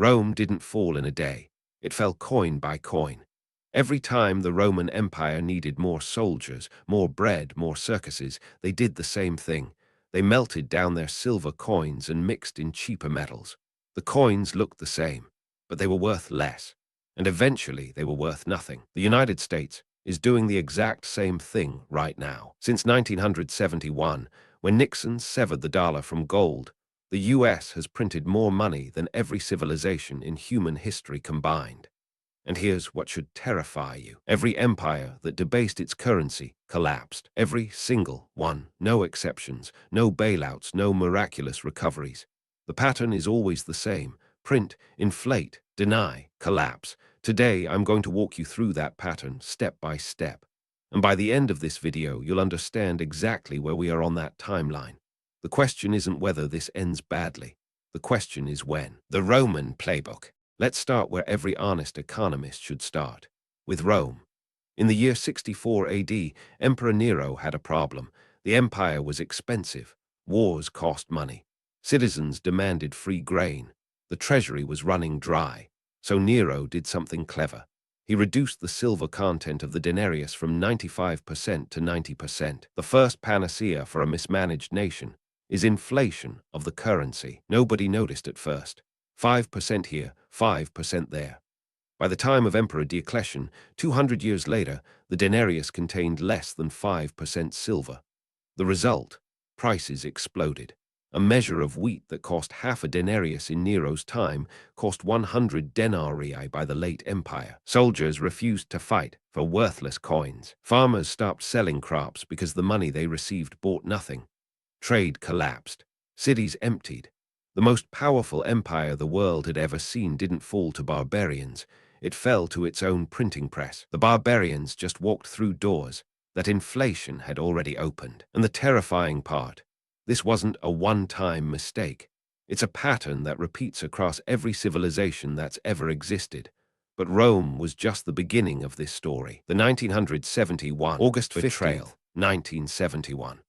Rome didn't fall in a day. It fell coin by coin. Every time the Roman Empire needed more soldiers, more bread, more circuses, they did the same thing. They melted down their silver coins and mixed in cheaper metals. The coins looked the same, but they were worth less. And eventually they were worth nothing. The United States is doing the exact same thing right now. Since 1971, when Nixon severed the dollar from gold, the US has printed more money than every civilization in human history combined. And here's what should terrify you. Every empire that debased its currency collapsed. Every single one. No exceptions. No bailouts. No miraculous recoveries. The pattern is always the same. Print, inflate, deny, collapse. Today, I'm going to walk you through that pattern step by step. And by the end of this video, you'll understand exactly where we are on that timeline. The question isn't whether this ends badly. The question is when. The Roman playbook. Let's start where every honest economist should start, with Rome. In the year 64 AD, Emperor Nero had a problem. The empire was expensive. Wars cost money. Citizens demanded free grain. The treasury was running dry. So Nero did something clever. He reduced the silver content of the denarius from 95% to 90%. The first panacea for a mismanaged nation is inflation of the currency. Nobody noticed at first. 5% here, 5% there. By the time of Emperor Diocletian, 200 years later, the denarius contained less than 5% silver. The result? Prices exploded. A measure of wheat that cost half a denarius in Nero's time cost 100 denarii by the late empire. Soldiers refused to fight for worthless coins. Farmers stopped selling crops because the money they received bought nothing. Trade collapsed. Cities emptied. The most powerful empire the world had ever seen didn't fall to barbarians. It fell to its own printing press. The barbarians just walked through doors that inflation had already opened. And the terrifying part, this wasn't a one-time mistake. It's a pattern that repeats across every civilization that's ever existed. But Rome was just the beginning of this story. The 1971 August 15th, 1971.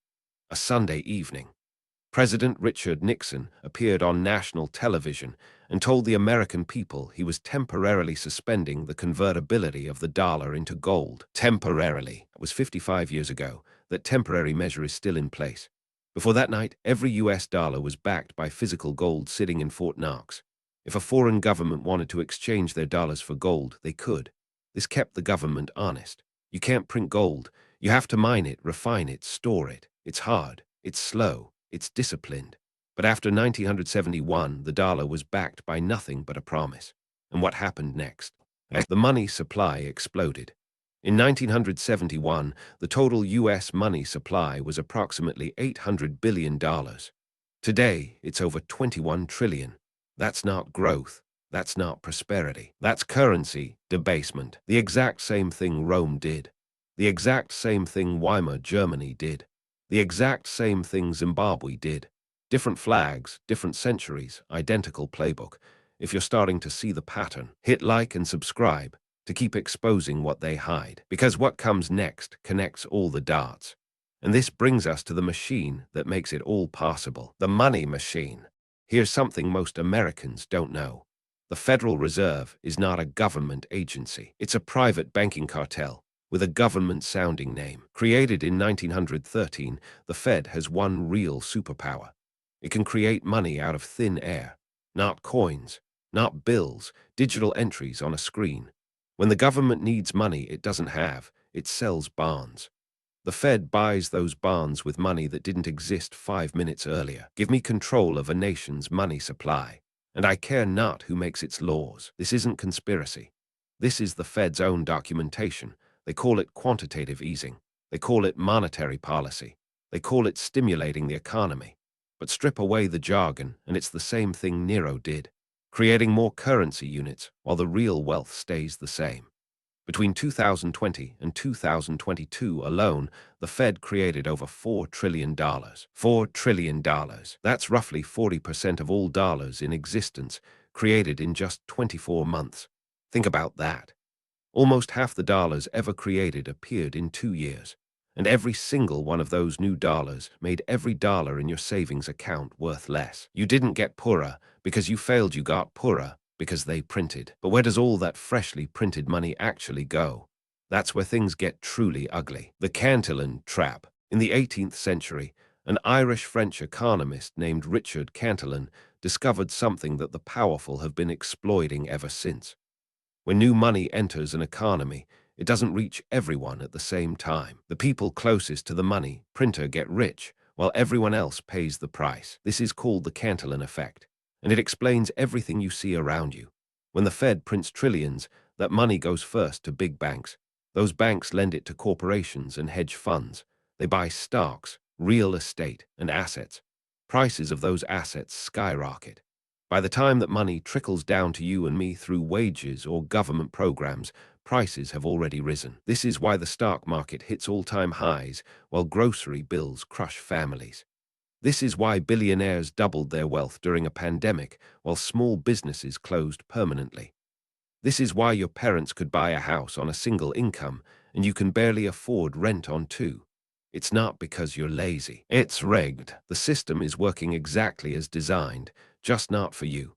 A Sunday evening. President Richard Nixon appeared on national television and told the American people he was temporarily suspending the convertibility of the dollar into gold. Temporarily. It was 55 years ago. That temporary measure is still in place. Before that night, every US dollar was backed by physical gold sitting in Fort Knox. If a foreign government wanted to exchange their dollars for gold, they could. This kept the government honest. You can't print gold. You have to mine it, refine it, store it. It's hard. It's slow. It's disciplined. But after 1971, the dollar was backed by nothing but a promise. And what happened next? The money supply exploded. In 1971, the total US money supply was approximately $800 billion. Today, it's over 21 trillion. That's not growth. That's not prosperity. That's currency debasement. The exact same thing Rome did. The exact same thing Weimar Germany did. The exact same thing Zimbabwe did. Different flags, different centuries, identical playbook. If you're starting to see the pattern, hit like and subscribe to keep exposing what they hide. Because what comes next connects all the dots. And this brings us to the machine that makes it all possible. The money machine. Here's something most Americans don't know. The Federal Reserve is not a government agency. It's a private banking cartel with a government-sounding name. Created in 1913, the Fed has one real superpower. It can create money out of thin air. Not coins, not bills, digital entries on a screen. When the government needs money it doesn't have, it sells bonds. The Fed buys those bonds with money that didn't exist 5 minutes earlier. Give me control of a nation's money supply, and I care not who makes its laws. This isn't conspiracy. This is the Fed's own documentation. They call it quantitative easing. They call it monetary policy. They call it stimulating the economy. But strip away the jargon, and it's the same thing Nero did, creating more currency units while the real wealth stays the same. Between 2020 and 2022 alone, the Fed created over $4 trillion. $4 trillion. That's roughly 40% of all dollars in existence, created in just 24 months. Think about that. Almost half the dollars ever created appeared in 2 years, and every single one of those new dollars made every dollar in your savings account worth less. You didn't get poorer because you failed, you got poorer because they printed. But where does all that freshly printed money actually go? That's where things get truly ugly. The Cantillon trap. In the 18th century, an Irish-French economist named Richard Cantillon discovered something that the powerful have been exploiting ever since. When new money enters an economy, it doesn't reach everyone at the same time. The people closest to the money printer get rich, while everyone else pays the price. This is called the Cantillon effect, and it explains everything you see around you. When the Fed prints trillions, that money goes first to big banks. Those banks lend it to corporations and hedge funds. They buy stocks, real estate, and assets. Prices of those assets skyrocket. By the time that money trickles down to you and me through wages or government programs, prices have already risen. This is why the stock market hits all-time highs while grocery bills crush families. This is why billionaires doubled their wealth during a pandemic while small businesses closed permanently. This is why your parents could buy a house on a single income and you can barely afford rent on two. It's not because you're lazy. It's rigged. The system is working exactly as designed, just not for you.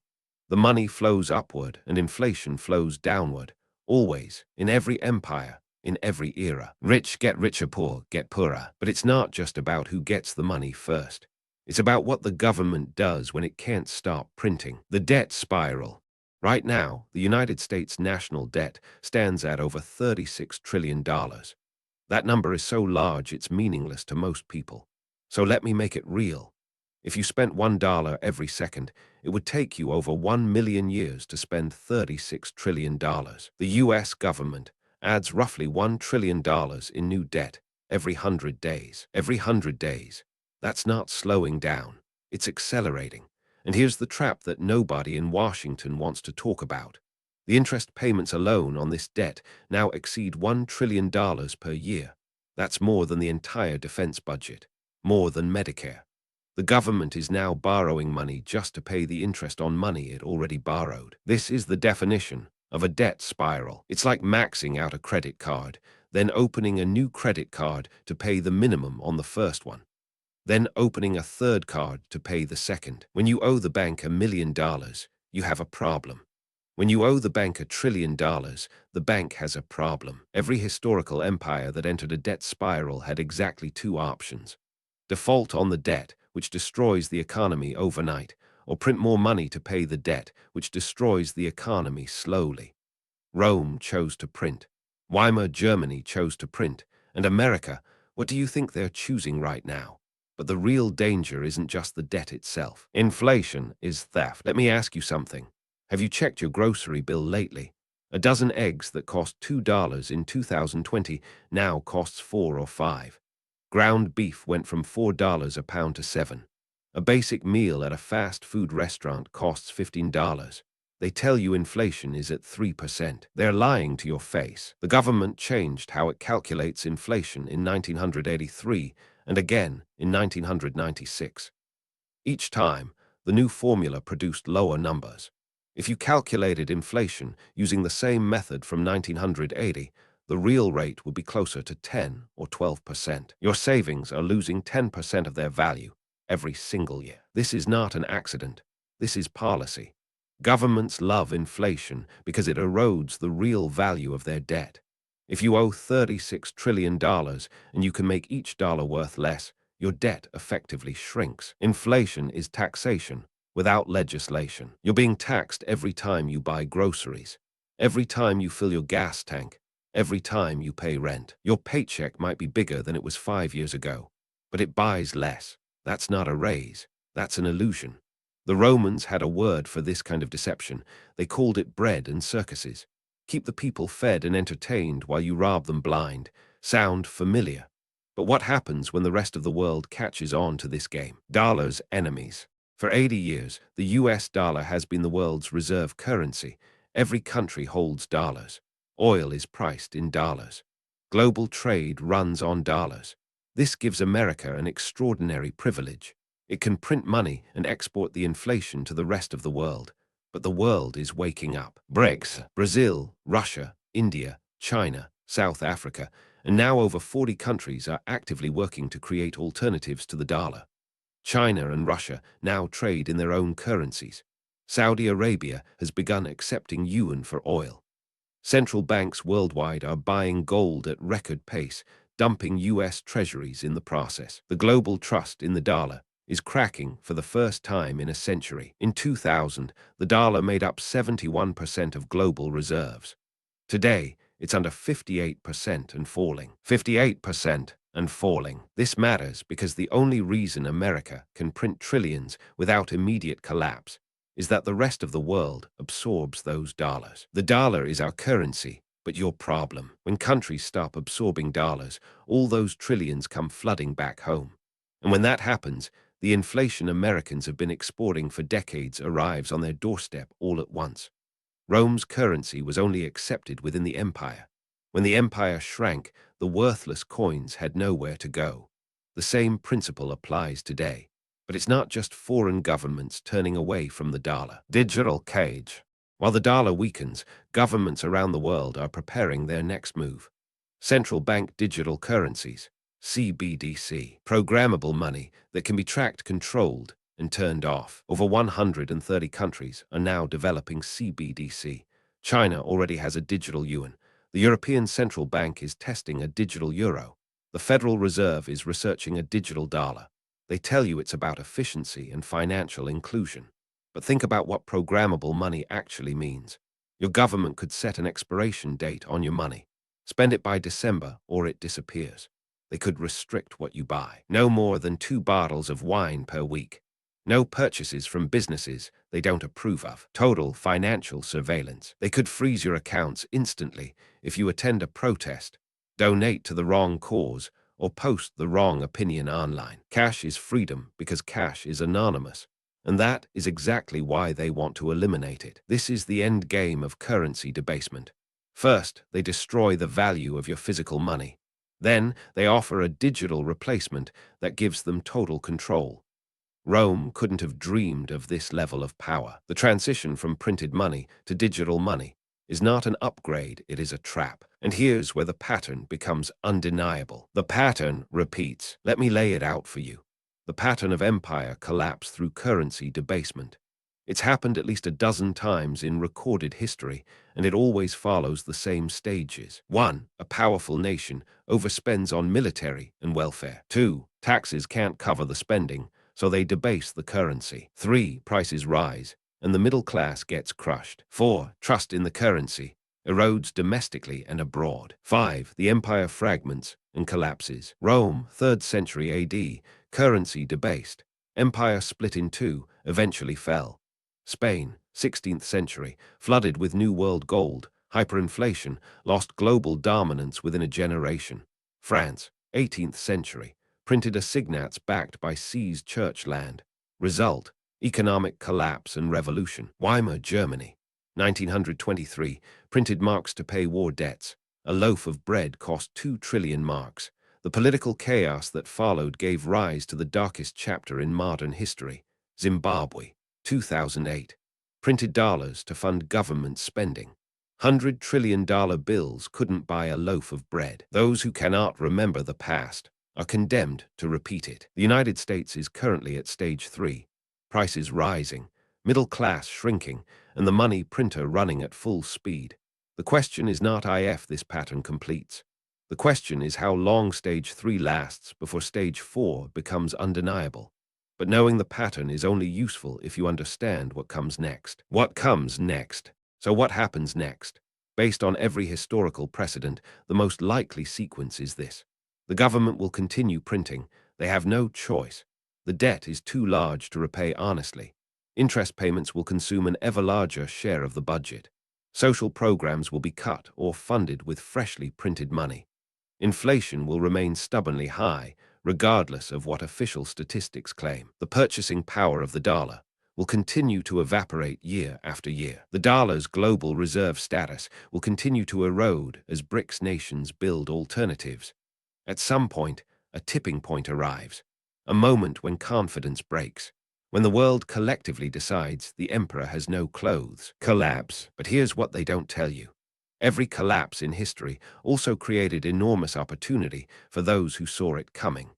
The money flows upward and inflation flows downward, always, in every empire, in every era. Rich get richer, poor get poorer. But it's not just about who gets the money first. It's about what the government does when it can't stop printing. The debt spiral. Right now, the United States national debt stands at over $36 trillion. That number is so large it's meaningless to most people. So let me make it real. If you spent $1 every second, it would take you over 1 million years to spend $36 trillion. The US government adds roughly $1 trillion in new debt every 100 days. Every 100 days. That's not slowing down. It's accelerating. And here's the trap that nobody in Washington wants to talk about. The interest payments alone on this debt now exceed $1 trillion per year. That's more than the entire defense budget, more than Medicare. The government is now borrowing money just to pay the interest on money it already borrowed. This is the definition of a debt spiral. It's like maxing out a credit card, then opening a new credit card to pay the minimum on the first one, then opening a third card to pay the second. When you owe the bank $1 million, you have a problem. When you owe the bank $1 trillion, the bank has a problem. Every historical empire that entered a debt spiral had exactly two options: default on the debt, which destroys the economy overnight, or print more money to pay the debt, which destroys the economy slowly. Rome chose to print. Weimar Germany chose to print. And America, what do you think they're choosing right now? But the real danger isn't just the debt itself. Inflation is theft. Let me ask you something. Have you checked your grocery bill lately? A dozen eggs that cost $2 in 2020 now costs $4 or $5. Ground beef went from $4 a pound to $7. A basic meal at a fast food restaurant costs $15. They tell you inflation is at 3%. They're lying to your face. The government changed how it calculates inflation in 1983 and again in 1996. Each time, the new formula produced lower numbers. If you calculated inflation using the same method from 1980, the real rate would be closer to 10 or 12%. Your savings are losing 10% of their value every single year. This is not an accident. This is policy. Governments love inflation because it erodes the real value of their debt. If you owe $36 trillion and you can make each dollar worth less, your debt effectively shrinks. Inflation is taxation without legislation. You're being taxed every time you buy groceries, every time you fill your gas tank, every time you pay rent. Your paycheck might be bigger than it was 5 years ago, but it buys less. That's not a raise. That's an illusion. The Romans had a word for this kind of deception. They called it bread and circuses. Keep the people fed and entertained while you rob them blind. Sound familiar? But what happens when the rest of the world catches on to this game? Dollars enemies. For 80 years, the US dollar has been the world's reserve currency. Every country holds dollars. Oil is priced in dollars. Global trade runs on dollars. This gives America an extraordinary privilege. It can print money and export the inflation to the rest of the world. But the world is waking up. BRICS, Brazil, Russia, India, China, South Africa, and now over 40 countries are actively working to create alternatives to the dollar. China and Russia now trade in their own currencies. Saudi Arabia has begun accepting yuan for oil. Central banks worldwide are buying gold at record pace, dumping US treasuries in the process. The global trust in the dollar is cracking for the first time in a century. In 2000, the dollar made up 71% of global reserves. Today, it's under 58% and falling. 58% and falling. This matters because the only reason America can print trillions without immediate collapse is that the rest of the world absorbs those dollars. The dollar is our currency, but your problem. When countries stop absorbing dollars, all those trillions come flooding back home. And when that happens, the inflation Americans have been exporting for decades arrives on their doorstep all at once. Rome's currency was only accepted within the empire. When the empire shrank, the worthless coins had nowhere to go. The same principle applies today. But it's not just foreign governments turning away from the dollar. Digital cage. While the dollar weakens, governments around the world are preparing their next move. Central bank digital currencies, CBDC, programmable money that can be tracked, controlled, and turned off. Over 130 countries are now developing CBDC. China already has a digital yuan. The European Central Bank is testing a digital euro. The Federal Reserve is researching a digital dollar. They tell you it's about efficiency and financial inclusion. But think about what programmable money actually means. Your government could set an expiration date on your money. Spend it by December or it disappears. They could restrict what you buy. No more than 2 bottles of wine per week. No purchases from businesses they don't approve of. Total financial surveillance. They could freeze your accounts instantly if you attend a protest, donate to the wrong cause, or post the wrong opinion online. Cash is freedom because cash is anonymous. And that is exactly why they want to eliminate it. This is the end game of currency debasement. First, they destroy the value of your physical money. Then, they offer a digital replacement that gives them total control. Rome couldn't have dreamed of this level of power. The transition from printed money to digital money is not an upgrade, it is a trap. And here's where the pattern becomes undeniable. The pattern repeats. Let me lay it out for you. The pattern of empire collapse through currency debasement. It's happened at least a dozen times in recorded history, and it always follows the same stages. 1. A powerful nation overspends on military and welfare. 2. Taxes can't cover the spending, so they debase the currency. 3. Prices rise, and the middle class gets crushed. 4. Trust in the currency erodes domestically and abroad. 5. The empire fragments and collapses. Rome, 3rd century AD, currency debased. Empire split in two, eventually fell. Spain, 16th century, flooded with New World gold, hyperinflation, lost global dominance within a generation. France, 18th century, printed assignats backed by seized church land. Result, economic collapse and revolution. Weimar Germany, 1923, printed marks to pay war debts. A loaf of bread cost 2 trillion marks. The political chaos that followed gave rise to the darkest chapter in modern history. Zimbabwe, 2008, printed dollars to fund government spending. $100 trillion bills couldn't buy a loaf of bread. Those who cannot remember the past are condemned to repeat it. The United States is currently at stage 3, prices rising, middle class shrinking, and the money printer running at full speed. The question is not if this pattern completes. The question is how long stage 3 lasts before stage 4 becomes undeniable. But knowing the pattern is only useful if you understand what comes next. What comes next? So what happens next? Based on every historical precedent, the most likely sequence is this. The government will continue printing. They have no choice. The debt is too large to repay honestly. Interest payments will consume an ever larger share of the budget. Social programs will be cut or funded with freshly printed money. Inflation will remain stubbornly high, regardless of what official statistics claim. The purchasing power of the dollar will continue to evaporate year after year. The dollar's global reserve status will continue to erode as BRICS nations build alternatives. At some point, a tipping point arrives, a moment when confidence breaks, when the world collectively decides the emperor has no clothes. Collapse. But here's what they don't tell you. Every collapse in history also created enormous opportunity for those who saw it coming.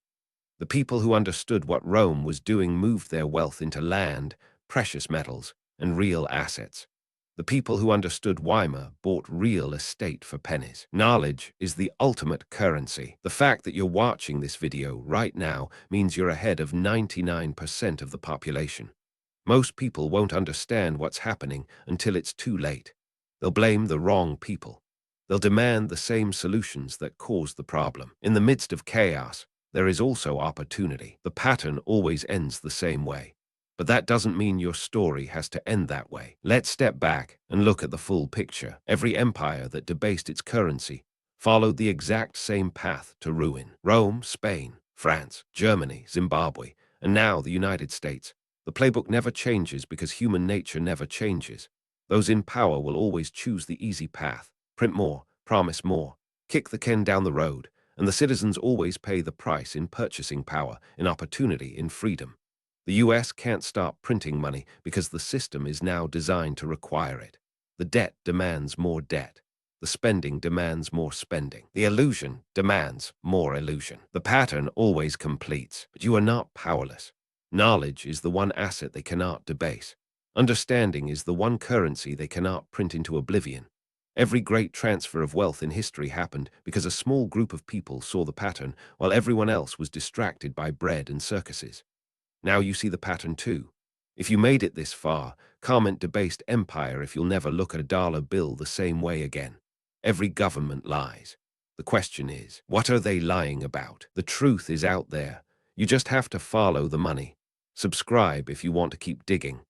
The people who understood what Rome was doing moved their wealth into land, precious metals, and real assets. The people who understood Weimar bought real estate for pennies. Knowledge is the ultimate currency. The fact that you're watching this video right now means you're ahead of 99% of the population. Most people won't understand what's happening until it's too late. They'll blame the wrong people. They'll demand the same solutions that caused the problem. In the midst of chaos, there is also opportunity. The pattern always ends the same way. But that doesn't mean your story has to end that way. Let's step back and look at the full picture. Every empire that debased its currency followed the exact same path to ruin. Rome, Spain, France, Germany, Zimbabwe, and now the United States. The playbook never changes because human nature never changes. Those in power will always choose the easy path, print more, promise more, kick the can down the road, and the citizens always pay the price in purchasing power, in opportunity, in freedom. The US can't stop printing money because the system is now designed to require it. The debt demands more debt. The spending demands more spending. The illusion demands more illusion. The pattern always completes, but you are not powerless. Knowledge is the one asset they cannot debase. Understanding is the one currency they cannot print into oblivion. Every great transfer of wealth in history happened because a small group of people saw the pattern while everyone else was distracted by bread and circuses. Now you see the pattern too. If you made it this far, comment debased empire if you'll never look at a dollar bill the same way again. Every government lies. The question is, what are they lying about? The truth is out there. You just have to follow the money. Subscribe if you want to keep digging.